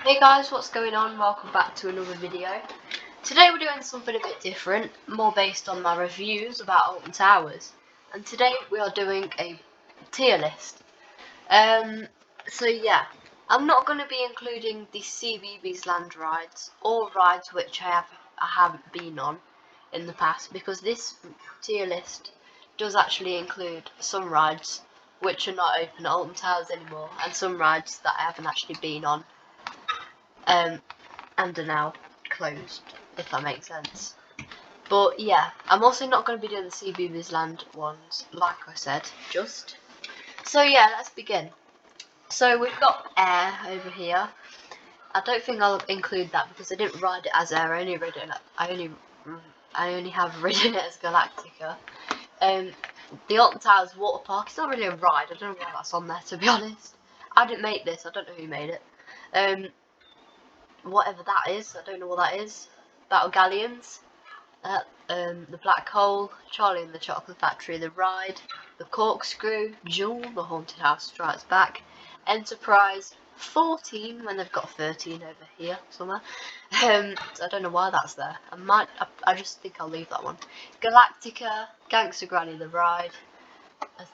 Hey guys, what's going on? Welcome back to another video. Today we're doing something a bit different, more based on my reviews about Alton Towers. And today we are doing a tier list. So yeah, I'm not going to be including the CBeebies land rides or rides which I haven't been on in the past, because this tier list does actually include some rides which are not open at Alton Towers anymore, and some rides that I haven't actually been on. And are now closed, if that makes sense. But yeah, I'm also not going to be doing the CBeebies Land ones, like I said, just. So yeah, let's begin. So we've got Air over here. I don't think I'll include that because I didn't ride it as Air. I only have ridden it as Galactica. The Alton Towers water park. It's not really a ride. I don't know why that's on there, to be honest. I didn't make this. I don't know who made it. Whatever that is, I don't know what that is. Battle Galleons, the Black Hole, Charlie and the Chocolate Factory, the Ride, the Corkscrew, Jewel, the Haunted House Strikes Back, Enterprise, 14 when they've got 13 over here somewhere. So I don't know why that's there. I just think I'll leave that one. Galactica, Gangster Granny the Ride,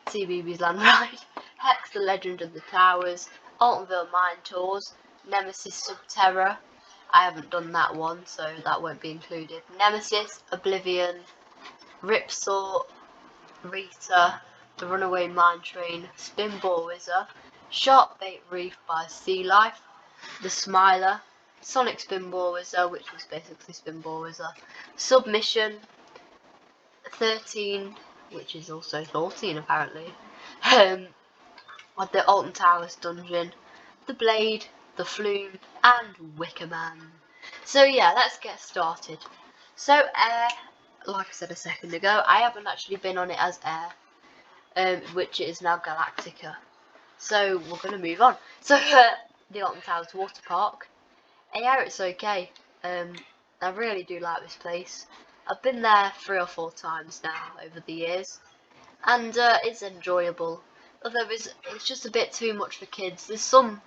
CBeebies Land Ride, Hex the Legend of the Towers, Altonville Mine Tours, Nemesis Subterra. I haven't done that one, so that won't be included. Nemesis, Oblivion, Ripsaw, Rita, the Runaway Mine Train, Spinball Wizard, Sharkbait Reef by Sea Life, the Smiler, Sonic Spinball Wizard, which was basically Spinball Wizard, Submission, 13, which is also 14 apparently, the Alton Towers Dungeon, the Blade, the Flume, and Wicker Man. So yeah, let's get started. So Air, like I said a second ago, I haven't actually been on it as Air, which is now Galactica. So we're going to move on. So the Alton Towers Water Park. Yeah, it's okay. I really do like this place. I've been there 3 or 4 times now over the years, and it's enjoyable. Although it's just a bit too much for kids. There's some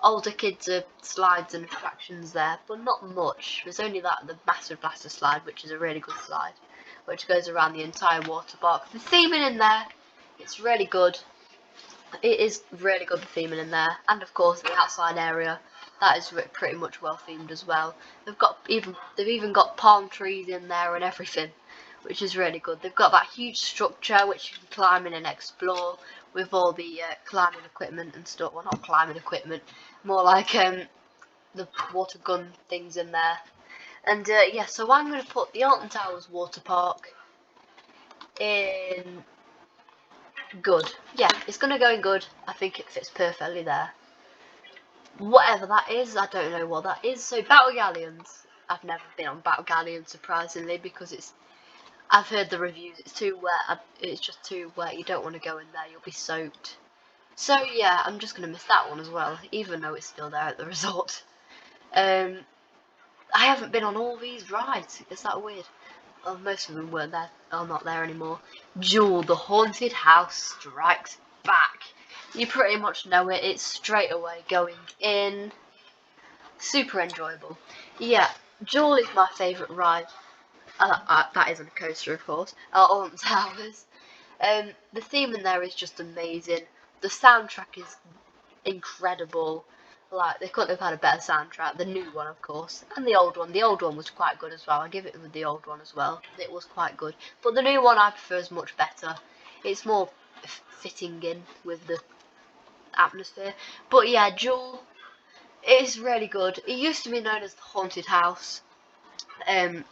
older kids slides and attractions there, but not much. There's only the Massive Blaster slide, which is a really good slide, which goes around the entire water park. The theming in there, it's really good. It is really good, the theming in there, and of course the outside area, that is pretty much well themed as well. They've even got palm trees in there and everything, which is really good. They've got that huge structure which you can climb in and explore with all the climbing equipment and stuff. Well, not climbing equipment, more like the water gun things in there. And yeah, so I'm going to put the Alton Towers Water Park in good. Yeah, it's going to go in good. I think it fits perfectly there. Whatever that is, I don't know what that is. So Battle Galleons. I've never been on Battle Galleons, surprisingly, because I've heard the reviews, it's too wet. It's just too wet. You don't want to go in there, you'll be soaked. So yeah, I'm just going to miss that one as well, even though it's still there at the resort. I haven't been on all these rides. Is that weird? Well, most of them weren't there, are not there anymore. Jewel, the Haunted House Strikes Back. You pretty much know it. It's straight away going in. Super enjoyable. Yeah, Jewel is my favourite ride. That isn't a coaster, of course. Alton Towers. The theme in there is just amazing. The soundtrack is incredible. Like, they couldn't have had a better soundtrack. The new one, of course, and the old one. The old one was quite good as well. I give it with the old one as well. It was quite good, but the new one I prefer is much better. It's more fitting in with the atmosphere. But yeah, Jewel, it is really good. It used to be known as the Haunted House. I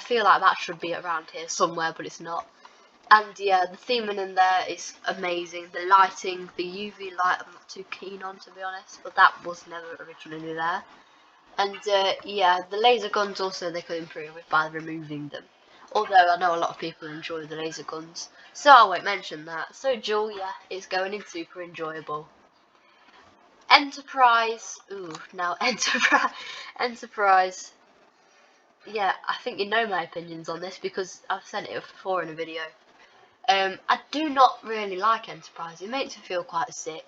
feel like that should be around here somewhere, but it's not. And yeah, the theming in there is amazing. The lighting, the UV light, I'm not too keen on, to be honest, but that was never originally there. And yeah, the laser guns also, they could improve it by removing them. Although I know a lot of people enjoy the laser guns, so I won't mention that. So Jewel, yeah, it's going in super enjoyable. Enterprise, ooh, now Enterprise. Yeah, I think you know my opinions on this because I've said it before in a video. I do not really like Enterprise. It makes me feel quite sick.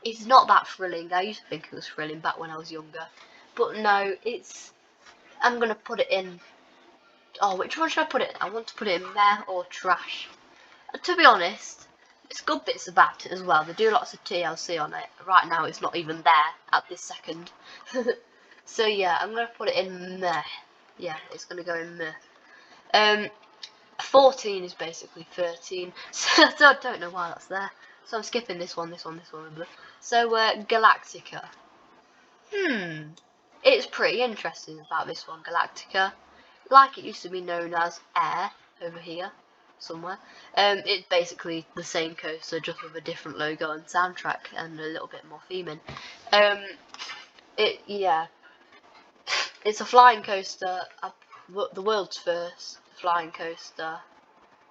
It's not that thrilling. I used to think it was thrilling back when I was younger, But no, I'm gonna put it in. Oh, which one should I put it in? I want to put it in meh or trash. To be honest, it's good bits about it as well. They do lots of TLC on it. Right now, it's not even there at this second. So yeah, I'm gonna put it in meh. Yeah, it's gonna go in meh. 14 is basically 13. So I don't know why that's there. So I'm skipping this one. So Galactica. It's pretty interesting about this one, Galactica. Like it used to be known as Air over here somewhere. It's basically the same coaster, just with a different logo and soundtrack and a little bit more theming. Yeah, it's a flying coaster, the world's first flying coaster.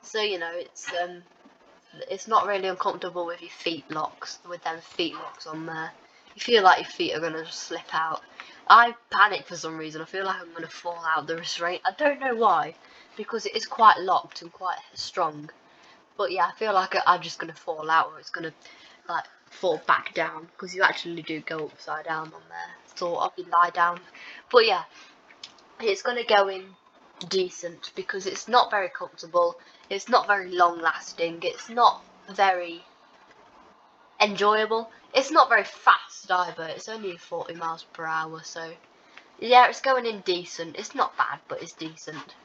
So you know, it's not really uncomfortable with your feet locks, with them feet locks on there. You feel like your feet are gonna just slip out. I panic for some reason. I feel like I'm gonna fall out the restraint. I don't know why, because it is quite locked and quite strong. But yeah, I feel like I'm just gonna fall out, or it's gonna like fall back down, because you actually do go upside down on there, sort of. You lie down. But yeah, it's gonna go in decent because it's not very comfortable. It's not very long lasting. It's not very enjoyable. It's not very fast either. It's only 40 miles per hour, so yeah, it's going in decent. It's not bad, but it's decent.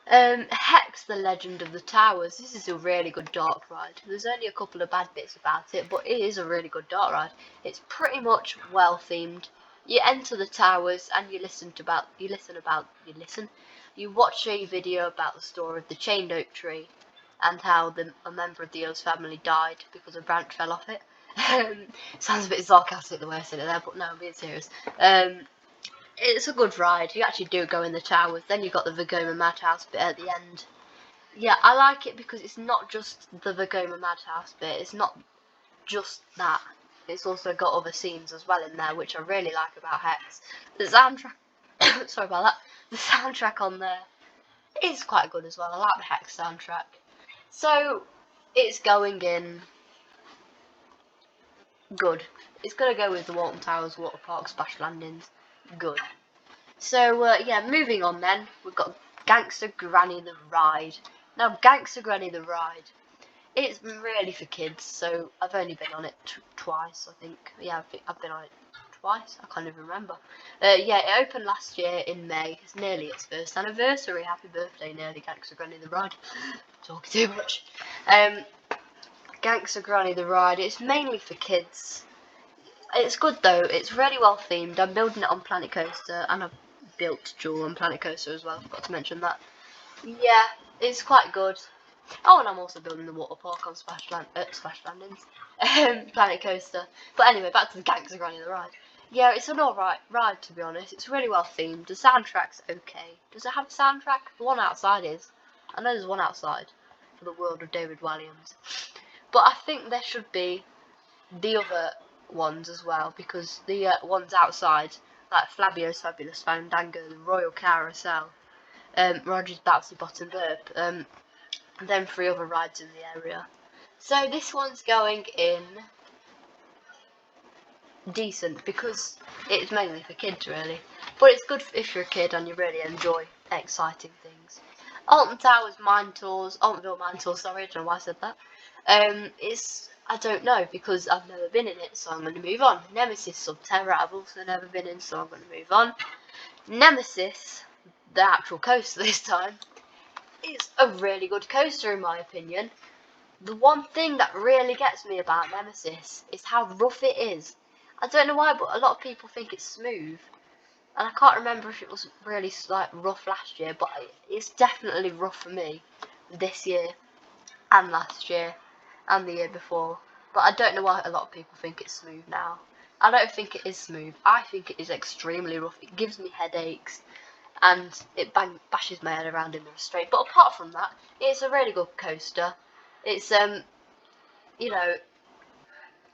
Hex the Legend of the Towers. This is a really good dark ride. There's only a couple of bad bits about it, but it is a really good dark ride. It's pretty much well themed. You enter the towers and you watch a video about the story of the chained oak tree and how a member of the Earl's family died because a branch fell off it. Sounds a bit sarcastic the way I said it there, but no, I'm being serious. It's a good ride. You actually do go in the towers. Then you've got the Vagoma Madhouse bit at the end. Yeah, I like it because it's not just the Vagoma Madhouse bit. It's not just that. It's also got other scenes as well in there, which I really like about Hex. The soundtrack, sorry about that. The soundtrack on there is quite good as well. I like the Hex soundtrack. So it's going in good. It's gonna go with the Walton Towers Water Park Splash Landings. Good. So yeah, moving on then, we've got Gangster Granny the Ride. Now Gangster Granny the Ride, it's really for kids, so I've only been on it twice, I think. Yeah, I've been on it twice, I can't even remember. Yeah, it opened last year in May. It's nearly its first anniversary. Happy birthday, nearly, Gangster Granny the Ride. Talking too much. Gangster Granny the Ride, it's mainly for kids. It's good though, it's really well themed. I'm building it on Planet Coaster, and I've built Jewel on Planet Coaster as well, I forgot to mention that. Yeah, it's quite good. Oh, and I'm also building the water park on Splash Landings, Planet Coaster. But anyway, back to the Gangster Granny the Ride. Yeah, it's an alright ride, to be honest. It's really well themed. The soundtrack's okay. Does it have a soundtrack? The one outside is. I know there's one outside for the world of David Walliams. But I think there should be the other ones as well, because the ones outside, like Flavio's Fabulous Fandango, the Royal Carousel, Roger's Bouncy Bottom Burp, and then 3 other rides in the area. So this one's going in decent because it's mainly for kids really, but it's good if you're a kid and you really enjoy exciting things. Alton Towers Mine Tours, Altonville Mine Tours, sorry, I don't know why I said that. I don't know because I've never been in it, so I'm going to move on. Nemesis Subterra, I've also never been in, so I'm going to move on. Nemesis, the actual coaster this time, is a really good coaster in my opinion. The one thing that really gets me about Nemesis is how rough it is. I don't know why, but a lot of people think it's smooth. And I can't remember if it was really like rough last year, but it's definitely rough for me this year and last year and the year before. But I don't know why a lot of people think it's smooth now. I don't think it is smooth. I think it is extremely rough. It gives me headaches and it bashes my head around in the restraint. But apart from that, it's a really good coaster. It's you know,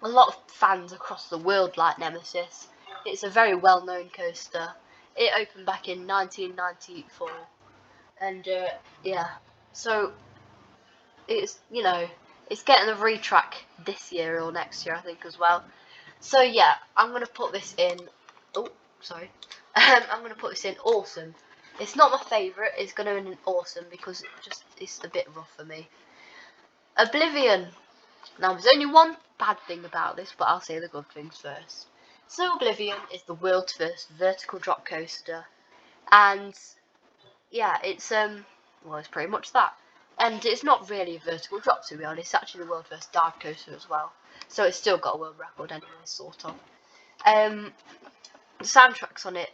a lot of fans across the world like Nemesis. It's a very well-known coaster. It opened back in 1994, and yeah, so it's it's getting a retrack this year or next year, I think, as well. So yeah, I'm gonna put this in. Oh, sorry. I'm going to put this in awesome. It's not my favourite. It's going to be an awesome because it's a bit rough for me. Oblivion. Now, there's only one bad thing about this, but I'll say the good things first. So, Oblivion is the world's first vertical drop coaster, and yeah, it's well, it's pretty much that. And it's not really a vertical drop, to be honest. It's actually the world's first dive coaster as well, so it's still got a world record anyway, sort of. Soundtrack on it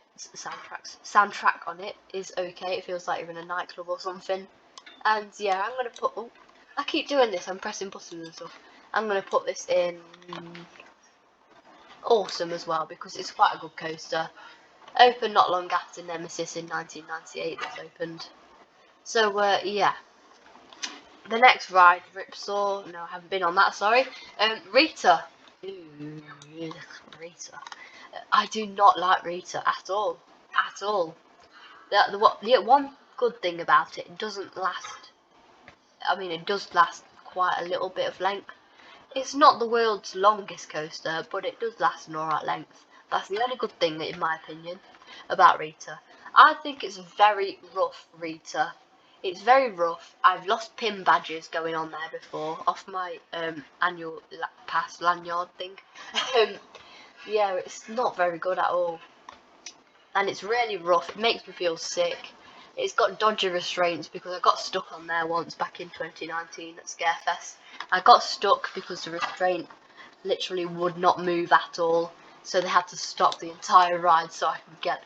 is okay. It feels like you're in a nightclub or something. And yeah, I'm gonna put. Oh, I keep doing this. I'm pressing buttons and stuff. I'm gonna put this in awesome as well because it's quite a good coaster. Opened not long after Nemesis in 1998. That's opened. So yeah. The next ride, Ripsaw. No, I haven't been on that. Sorry. Rita. Ooh, Rita. I do not like Rita at all. At all. The one good thing about it, it doesn't last. I mean, it does last quite a little bit of length. It's not the world's longest coaster, but it does last an alright length. That's the only good thing, in my opinion, about Rita. I think it's very rough, Rita. It's very rough. I've lost pin badges going on there before, off my annual pass lanyard thing. Yeah, it's not very good at all. And it's really rough. It makes me feel sick. It's got dodgy restraints because I got stuck on there once back in 2019 at Scarefest. I got stuck because the restraint literally would not move at all, so they had to stop the entire ride so I could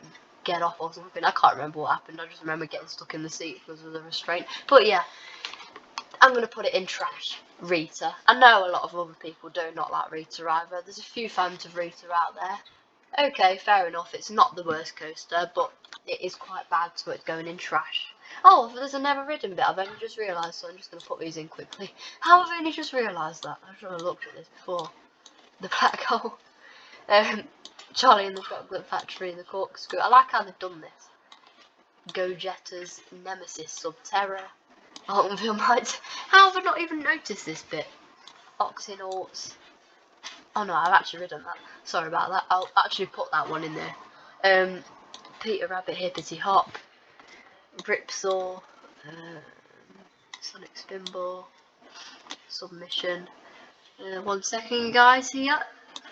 get off or something. I can't remember what happened. I just remember getting stuck in the seat because of the restraint. But yeah, I'm gonna put it in trash. Rita. I know a lot of other people do not like Rita either. There's a few fans of Rita out there. Okay, fair enough. It's not the worst coaster, but it is quite bad, so it's going in trash. Oh, there's a never ridden bit. I've only just realised, so I'm just going to put these in quickly. How have I only just realised that? I should have looked at this before. The black hole. Charlie and the Chocolate Factory and the Corkscrew. I like how they've done this. Go Jetters, Nemesis, Subterra, Alton Mites. How have I not even noticed this bit? Octonauts. Oh no, I've actually ridden that. Sorry about that. I'll actually put that one in there. Peter Rabbit Hippity Hop, Ripsaw, Sonic Spinball, Submission. 1 second, guys. Here,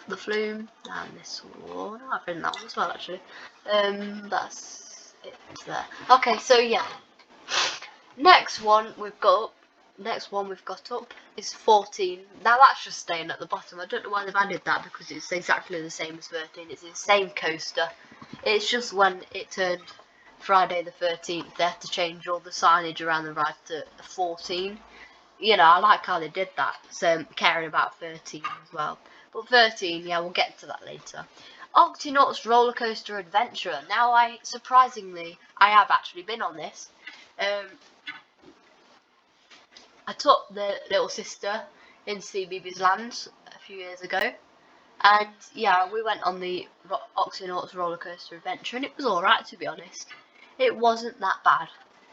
the Flume, and this one. I've ridden that one as well, actually. That's it there. Okay, so yeah. Next one we've got up is 14. Now that's just staying at the bottom. I don't know why they've added that because it's exactly the same as 13. It's the same coaster. It's just when it turned Friday the 13th, they had to change all the signage around the ride to 14. You know, I like how they did that. So caring about 13 as well. But 13, yeah, we'll get to that later. Octonauts Roller Coaster Adventure. Now, surprisingly, I have actually been on this. I took the little sister in CBeebies Land a few years ago, and yeah, we went on the Octonauts Roller Coaster Adventure, and it was alright, to be honest. It wasn't that bad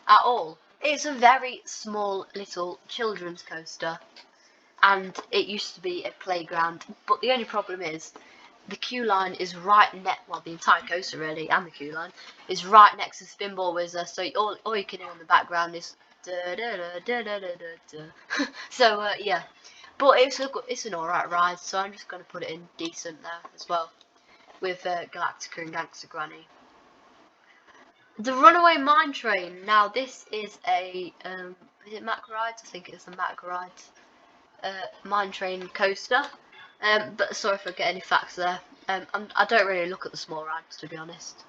at all. It's a very small little children's coaster, and it used to be a playground, but the only problem is the queue line is right well, the entire coaster really, and the queue line is right next to Spinball Wizard, so all you can hear in the background is da, da, da, da, da, da, da. So yeah, but it's an alright ride, so I'm just going to put it in decent now as well, with Galactica and Gangster Granny. The Runaway Mine Train. Now this is a is it Mack Rides? I think it's the Mack Rides Mine Train coaster. But sorry if I get any facts there. I don't really look at the small rides, to be honest.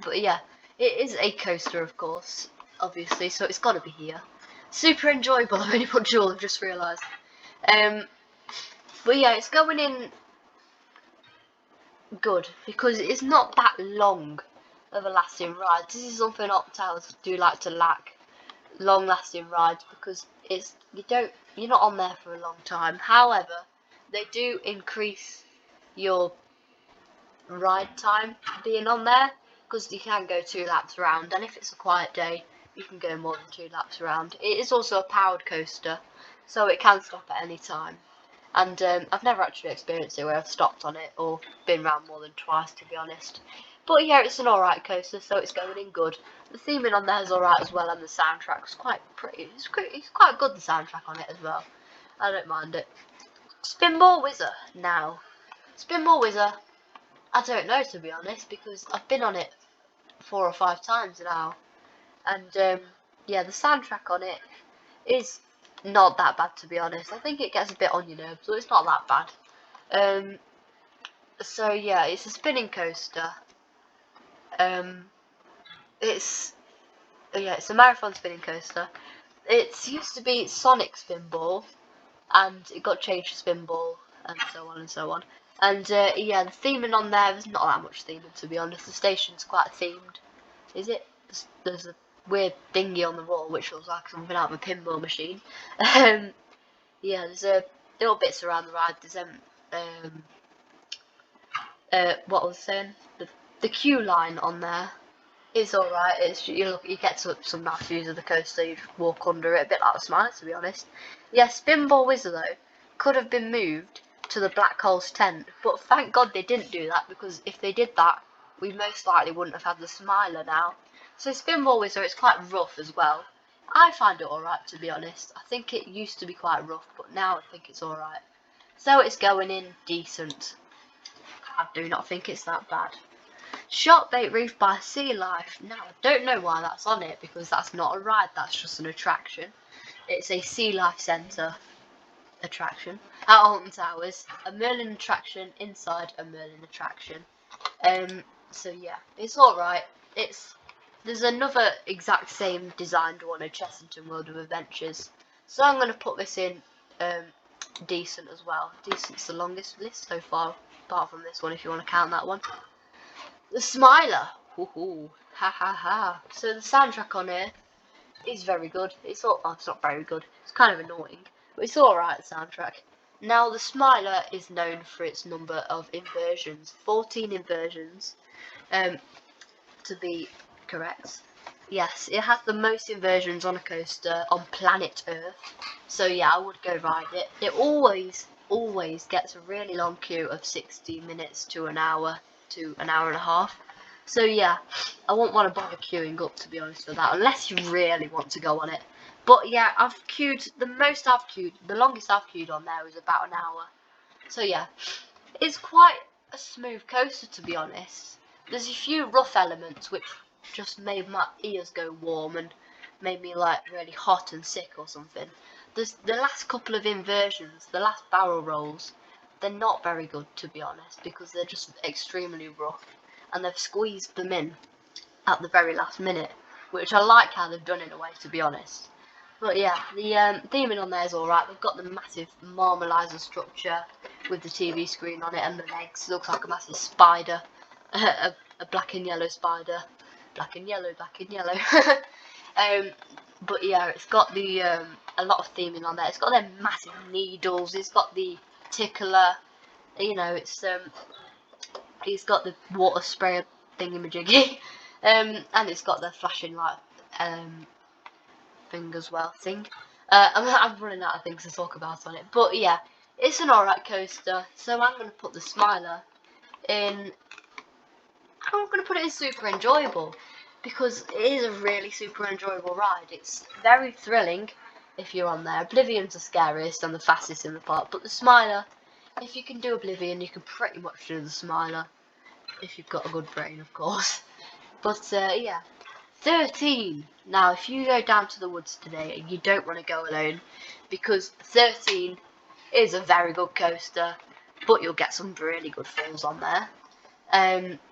But yeah, it is a coaster, of course, obviously, so it's got to be here. Super enjoyable. I've only put Jewel, I've just realised. But yeah, it's going in good because it's not that long of a lasting ride. This is something Octonauts do like to lack, long lasting rides, because you're not on there for a long time. However, they do increase your ride time being on there, because you can go 2 laps around, and if it's a quiet day you can go more than 2 laps around. It is also a powered coaster, so it can stop at any time. And I've never actually experienced it where I've stopped on it or been round more than twice, to be honest. But yeah, it's an alright coaster, so it's going in good. The theming on there is alright as well, and the soundtrack's quite pretty. It's quite good, the soundtrack on it as well. I don't mind it. Spinball Whizzer now. Spinball Whizzer, I don't know, to be honest, because I've been on it 4 or 5 times now. And yeah, the soundtrack on it is not that bad, to be honest. I think it gets a bit on your nerves, but it's not that bad. So yeah, it's a spinning coaster. It's it's a marathon spinning coaster. It used to be Sonic Spinball, and it got changed to Spinball, and so on and so on. And yeah, the theming on there's not that much theming, to be honest. The station's quite themed. Is it? There's a weird thingy on the wall which looks like something out of a pinball machine. Yeah, there's little bits around the ride. There's what I was saying, the queue line on there. It's alright. It's you get some nice views of the coaster. You just walk under it, a bit like a Smile, to be honest. Yeah, Spinball Whizzer though could have been moved to the Black Hole's tent, but thank God they didn't do that, because if they did that, we most likely wouldn't have had the Smiler now. So Spinball Whizzer, it's quite rough as well. I find it alright, to be honest. I think it used to be quite rough, but now I think it's alright. So it's going in decent. I do not think it's that bad. Sharkbait Reef by Sea Life. Now, I don't know why that's on it, because that's not a ride, that's just an attraction. It's a Sea Life Centre attraction at Alton Towers. A Merlin attraction inside a Merlin attraction. So yeah, it's alright. There's another exact same designed one at Chessington World of Adventures. So I'm going to put this in decent as well. Decent's the longest list so far, apart from this one if you want to count that one. The Smiler. Hoo-hoo. Ha ha ha. So the soundtrack on here is very good. It's not very good. It's kind of annoying, but it's alright, the soundtrack. Now the Smiler is known for its number of inversions. 14 inversions. To be correct. Yes, it has the most inversions on a coaster on planet Earth. So yeah, I would go ride it. It always gets a really long queue of 60 minutes to an hour to an hour and a half. So yeah, I won't want to bother queuing up, to be honest, for that, unless you really want to go on it. But yeah, I've queued, the longest I've queued on there is about an hour. So yeah, it's quite a smooth coaster, to be honest. There's a few rough elements which just made my ears go warm and made me like really hot and sick or something. There's the last couple of inversions, the last barrel rolls, they're not very good, to be honest, because they're just extremely rough, and they've squeezed them in at the very last minute, which I like how they've done in a way, to be honest. But yeah, the theming on there is alright. They've got the massive marmalizer structure with the TV screen on it and the legs. It looks like a massive spider, a black and yellow spider, black and yellow. But yeah, it's got the a lot of theming on there. It's got them massive needles. It's got the tickler. You know, it's got the water spray thingamajiggy, and it's got the flashing light thing as well. I'm running out of things to talk about on it, but yeah, it's an alright coaster. So I'm gonna put the Smiler in. I'm gonna put it in super enjoyable, because it is a really super enjoyable ride. It's very thrilling if you're on there. Oblivion's the scariest and the fastest in the park, but the Smiler, if you can do Oblivion, you can pretty much do the Smiler, if you've got a good brain, of course. But yeah, 13. Now, if you go down to the woods today, you don't want to go alone, because 13 is a very good coaster, but you'll get some really good falls on there.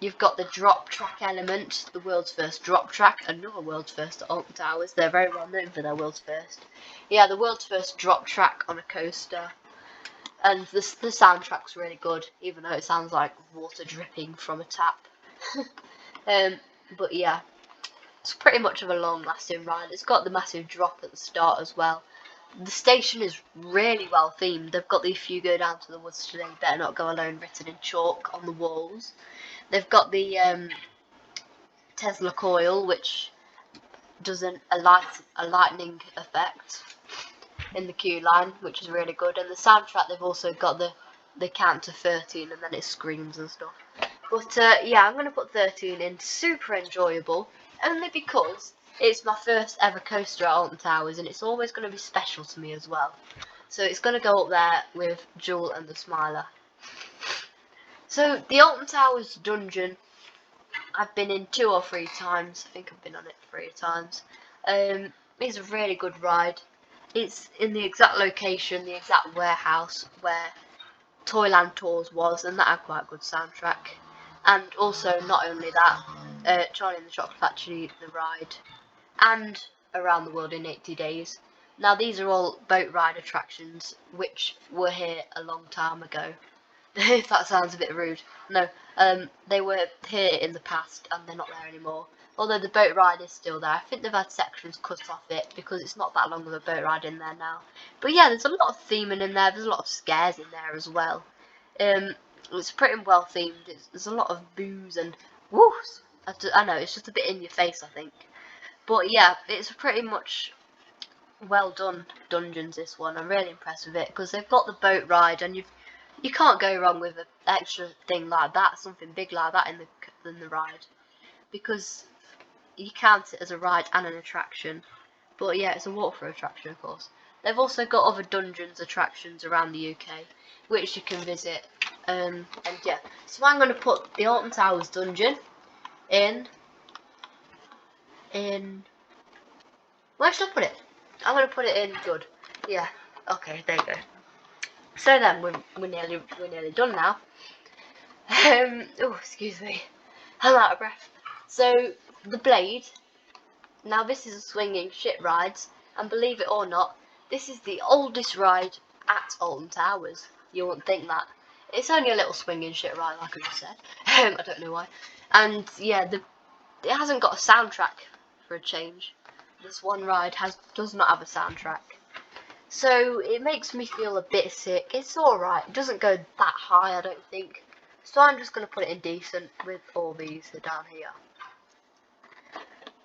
You've got the drop track element, the world's first drop track, another world's first at Alton Towers. They're very well known for their world's first. Yeah, the world's first drop track on a coaster. And the soundtrack's really good, even though it sounds like water dripping from a tap. But yeah, it's pretty much of a long-lasting ride. It's got the massive drop at the start as well. The station is really well themed. They've got the "If you go down to the woods today, better not go alone" written in chalk on the walls. They've got the Tesla coil, which does a lightning effect. in the queue line, which is really good. And the soundtrack, they've also got the count to 13 and then it screams and stuff. But yeah, I'm going to put 13 in. Super enjoyable, only because it's my first ever coaster at Alton Towers, and it's always going to be special to me as well. So it's going to go up there with Jewel and the Smiler. So the Alton Towers dungeon, I've been in 2 or 3 times. I think I've been on it 3 times. It's a really good ride. It's in the exact location, the exact warehouse where Toyland Tours was, and that had quite a good soundtrack. And also, not only that, Charlie and the Chocolate Factory, the ride, and Around the World in 80 Days. Now these are all boat ride attractions which were here a long time ago. If that sounds a bit rude. No, they were here in the past and they're not there anymore. Although the boat ride is still there. I think they've had sections cut off it because it's not that long of a boat ride in there now. But yeah, there's a lot of theming in there. There's a lot of scares in there as well. It's pretty well themed. There's a lot of boos and woos. I know, it's just a bit in your face, I think. But yeah, it's pretty much well done dungeons, this one. I'm really impressed with it because they've got the boat ride, and you can't go wrong with an extra thing like that, something big like that in the ride, because you count it as a ride and an attraction. But yeah, it's a walkthrough attraction, of course. They've also got other dungeons attractions around the UK which you can visit. And yeah, so I'm going to put the Alton Towers dungeon in where should I put it? I'm going to put it in good. Yeah, okay, there you go. So then we're nearly done now. Oh, excuse me, I'm out of breath. So the Blade. Now this is a swinging ship ride, and believe it or not, this is the oldest ride at Alton Towers. You wouldn't think that. It's only a little swinging ship ride, like I just said. I don't know why. And yeah, it hasn't got a soundtrack for a change. This one ride does not have a soundtrack. So it makes me feel a bit sick. It's alright. It doesn't go that high, I don't think. So I'm just going to put it in decent with all these down here.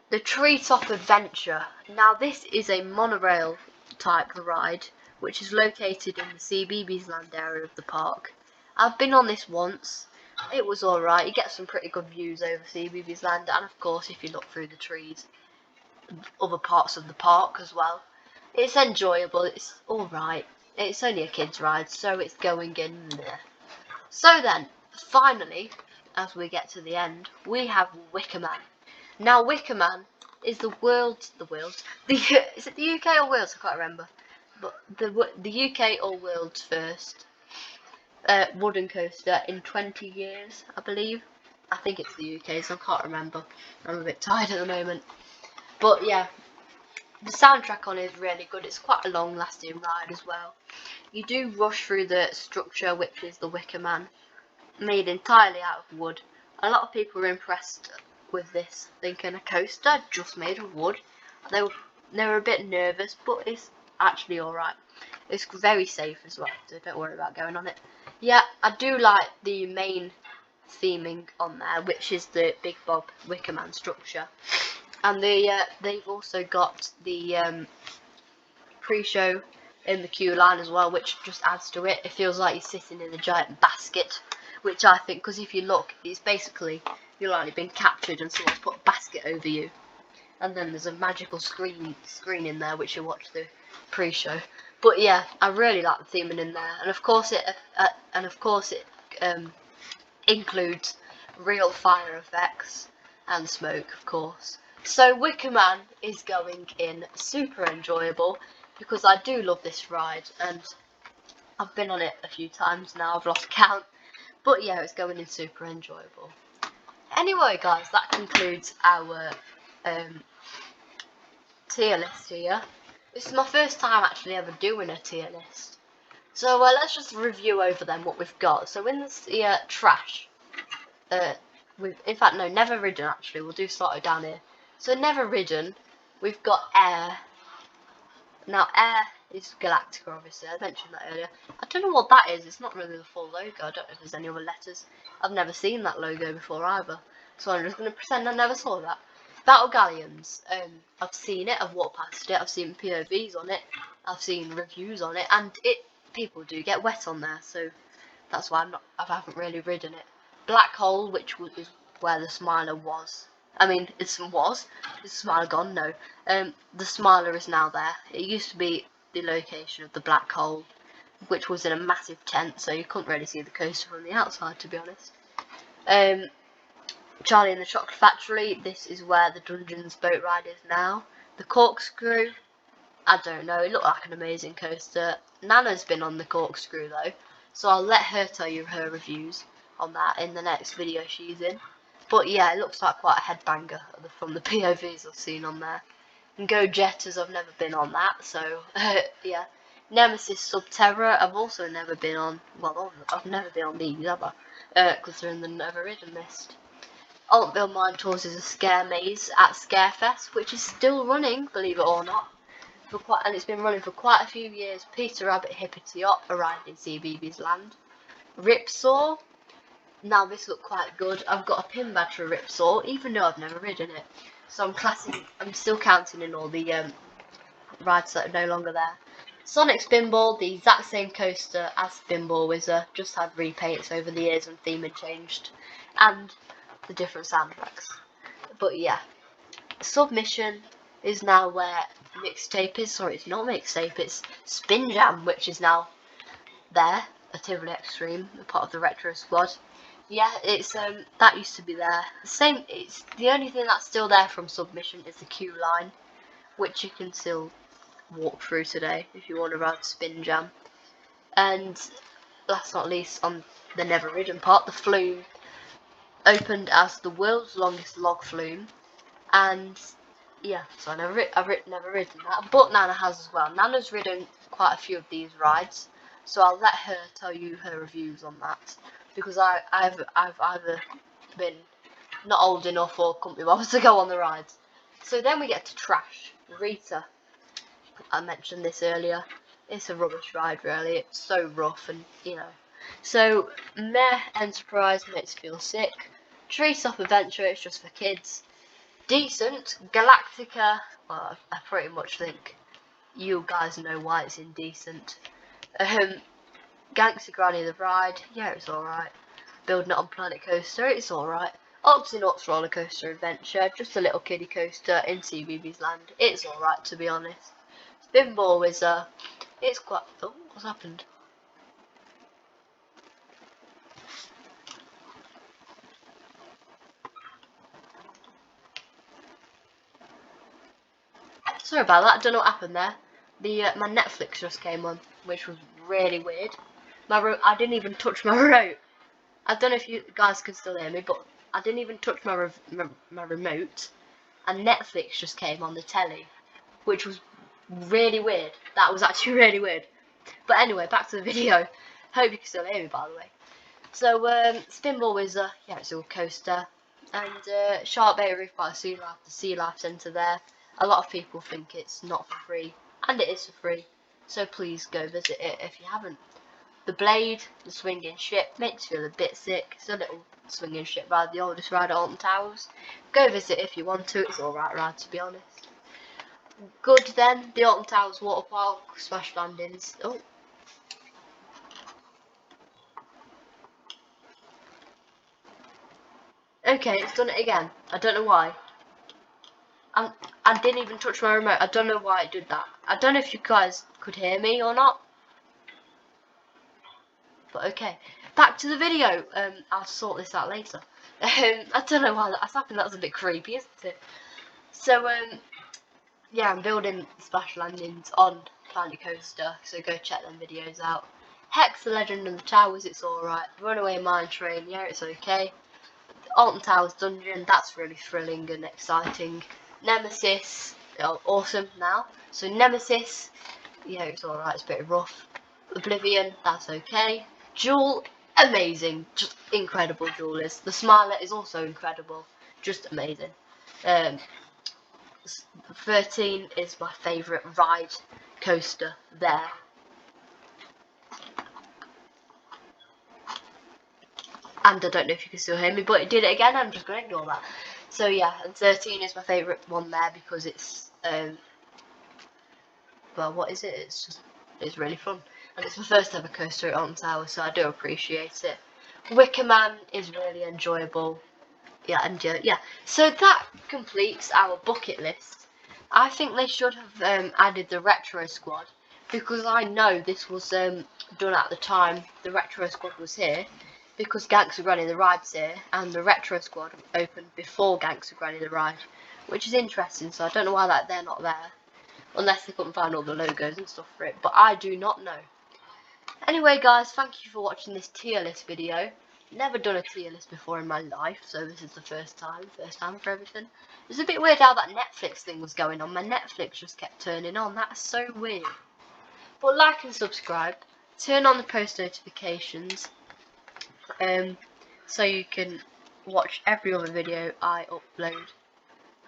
The Treetop Adventure. Now this is a monorail type ride which is located in the CBeebies Land area of the park. I've been on this once. It was alright. You get some pretty good views over CBeebies Land, and of course if you look through the trees, other parts of the park as well. It's enjoyable. It's alright. It's only a kids ride, so it's going in there. So then, finally, as we get to the end, we have Wicker Man. Now Wicker Man is is it the UK or Wales? I can't remember. But the UK or world's first wooden coaster in 20 years, I believe. I think it's the UK, so I can't remember. I'm a bit tired at the moment. But yeah, the soundtrack on it is really good. It's quite a long lasting ride as well. You do rush through the structure, which is the Wicker Man, made entirely out of wood. A lot of people were impressed with this, thinking a coaster just made of wood. They were a bit nervous, but it's actually alright. It's very safe as well, so don't worry about going on it. Yeah, I do like the main theming on there, which is the Big Bob Wicker Man structure. And they've also got the pre-show in the queue line as well, which just adds to it. It feels like you're sitting in a giant basket, which I think, because if you look, it's basically you're like been captured and someone's put a basket over you, and then there's a magical screen in there which you watch the pre-show. But yeah, I really like the theming in there, and of course it includes real fire effects and smoke, of course. So Wicker Man is going in super enjoyable because I do love this ride, and I've been on it a few times now. I've lost count, but yeah, it's going in super enjoyable. Anyway, guys, that concludes our tier list here. This is my first time actually ever doing a tier list. So let's just review over them what we've got. So in this trash, in fact no, never ridden actually. We'll do start it down here. So never ridden, we've got Air. Now Air is Galactica, obviously. I mentioned that earlier. I don't know what that is. It's not really the full logo. I don't know if there's any other letters. I've never seen that logo before either. So I'm just going to pretend I never saw that. Battle Galleons. I've seen it. I've walked past it. I've seen POVs on it. I've seen reviews on it, and people do get wet on there. So that's why I haven't really ridden it. Black Hole, which is where the Smiler was. I mean, is the Smiler gone? No. The Smiler is now there. It used to be the location of the Black Hole, which was in a massive tent, so you couldn't really see the coaster from the outside, to be honest. Charlie and the Chocolate Factory, this is where the Dungeons boat ride is now. The Corkscrew, I don't know, it looked like an amazing coaster. Nana's been on the Corkscrew though, so I'll let her tell you her reviews on that in the next video she's in. But yeah, it looks like quite a headbanger from the POVs I've seen on there. And Go Jetters, I've never been on that, so yeah. Nemesis Subterra, I've also never been on. Well, I've never been on these ever, because they're in the never ridden list. Alton Mine Tours is a scare maze at Scarefest, which is still running, believe it or not, and it's been running for quite a few years. Peter Rabbit Hippity Hop arrived in CBeebies Land. Ripsaw, now this looked quite good. I've got a pin badge for Ripsaw, even though I've never ridden it. So I'm still counting in all the rides that are no longer there. Sonic Spinball, the exact same coaster as Spinball Wizard, just had repaints over the years and theming changed, and the different soundtracks. But yeah, Submission is now where Mixtape is. Sorry, it's not Mixtape, it's Spin Jam, which is now there at Tivoli Extreme, a part of the Retro Squad. Yeah, it's that used to be there. It's the only thing that's still there from Submission is the queue line, which you can still walk through today if you want to ride Spin Jam. And last not least, on the never ridden part, the Flume opened as the world's longest log flume, and yeah, so I've never ridden that, but Nana has as well. Nana's ridden quite a few of these rides, so I'll let her tell you her reviews on that, because I've either been not old enough or couldn't be bothered to go on the rides. So then we get to Trash. Rita, I mentioned this earlier. It's a rubbish ride, really. It's so rough, and you know. So Meh Enterprise makes you feel sick. Treetop Adventure, it's just for kids. Decent. Galactica, well, I pretty much think you guys know why it's indecent. Gangster Granny the Ride, yeah, it's alright. Building it on Planet Coaster, it's alright. Octonauts Roller Coaster Adventure, just a little kiddie coaster in CBeebies Land, it's alright, to be honest. Spinball Wizard, it's quite... oh, what's happened? Sorry about that, I don't know what happened there. My Netflix just came on, which was really weird. I didn't even touch my remote. I don't know if you guys can still hear me, but I didn't even touch my remote, and Netflix just came on the telly, which was really weird. That was actually really weird. But anyway, back to the video. Hope you can still hear me, by the way. So, Spinball Wizard, yeah, it's a coaster, and Shark Bay Reef by the Sea Life Centre there. A lot of people think it's not for free, and it is for free, so please go visit it if you haven't. The Blade, the swinging ship, makes you feel a bit sick. It's a little swinging ship ride, the oldest ride at Alton Towers. Go visit if you want to, it's alright ride, to be honest. Good then, the Alton Towers Water Park, Smash Landings. Oh. Okay, it's done it again. I don't know why. I didn't even touch my remote. I don't know why it did that. I don't know if you guys could hear me or not. But okay, back to the video. I'll sort this out later. I don't know why that's happened. That's a bit creepy, isn't it? So yeah, I'm building Splash Landings on Planet Coaster, so go check them videos out. Hex the Legend and the Towers, it's alright. Runaway Mine Train, yeah, it's okay. Alton Towers Dungeon, that's really thrilling and exciting. Nemesis, oh, awesome now. So Nemesis, yeah, it's alright, it's a bit rough. Oblivion, that's okay. Jewel, amazing, just incredible Jewel is. The Smiler is also incredible, just amazing. 13 is my favourite ride coaster there. And I don't know if you can still hear me, but it did it again. I'm just going to ignore that. So yeah, and 13 is my favourite one there because it's well, what is it? It's really fun, and it's my first ever coaster at Alton Tower, so I do appreciate it. Wicker Man is really enjoyable. Yeah, and yeah. So that completes our bucket list. I think they should have added the retro squad because I know this was done at the time the retro squad was here, because Gangs of Granny the Ride's here, and the retro squad opened before Gangs of Granny the Ride, which is interesting. So I don't know why they're not there, unless they couldn't find all the logos and stuff for it. But I do not know. Anyway, guys, thank you for watching this tier list video. Never done a tier list before in my life, so this is the first time for everything. It's a bit weird how that Netflix thing was going on. My Netflix just kept turning on. That's so weird. But like and subscribe. Turn on the post notifications. So you can watch every other video I upload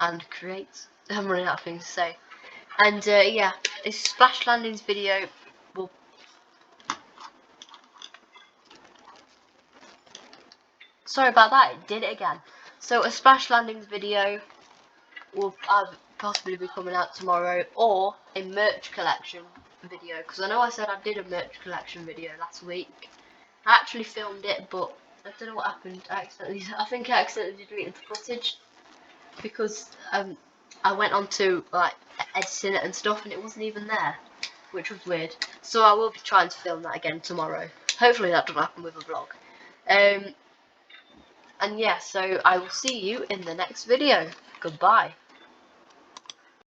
and create. I'm running out of things to say. And yeah, this Splash Landings video will... Sorry about that, it did it again. So a Splash Landings video will possibly be coming out tomorrow, or a merch collection video, because I know I said I did a merch collection video last week. I actually filmed it, but I don't know what happened. I think I accidentally deleted the footage because I went on to like editing it and stuff, and it wasn't even there, which was weird. So I will be trying to film that again tomorrow. Hopefully that doesn't happen with a vlog. And yeah, so I will see you in the next video. Goodbye.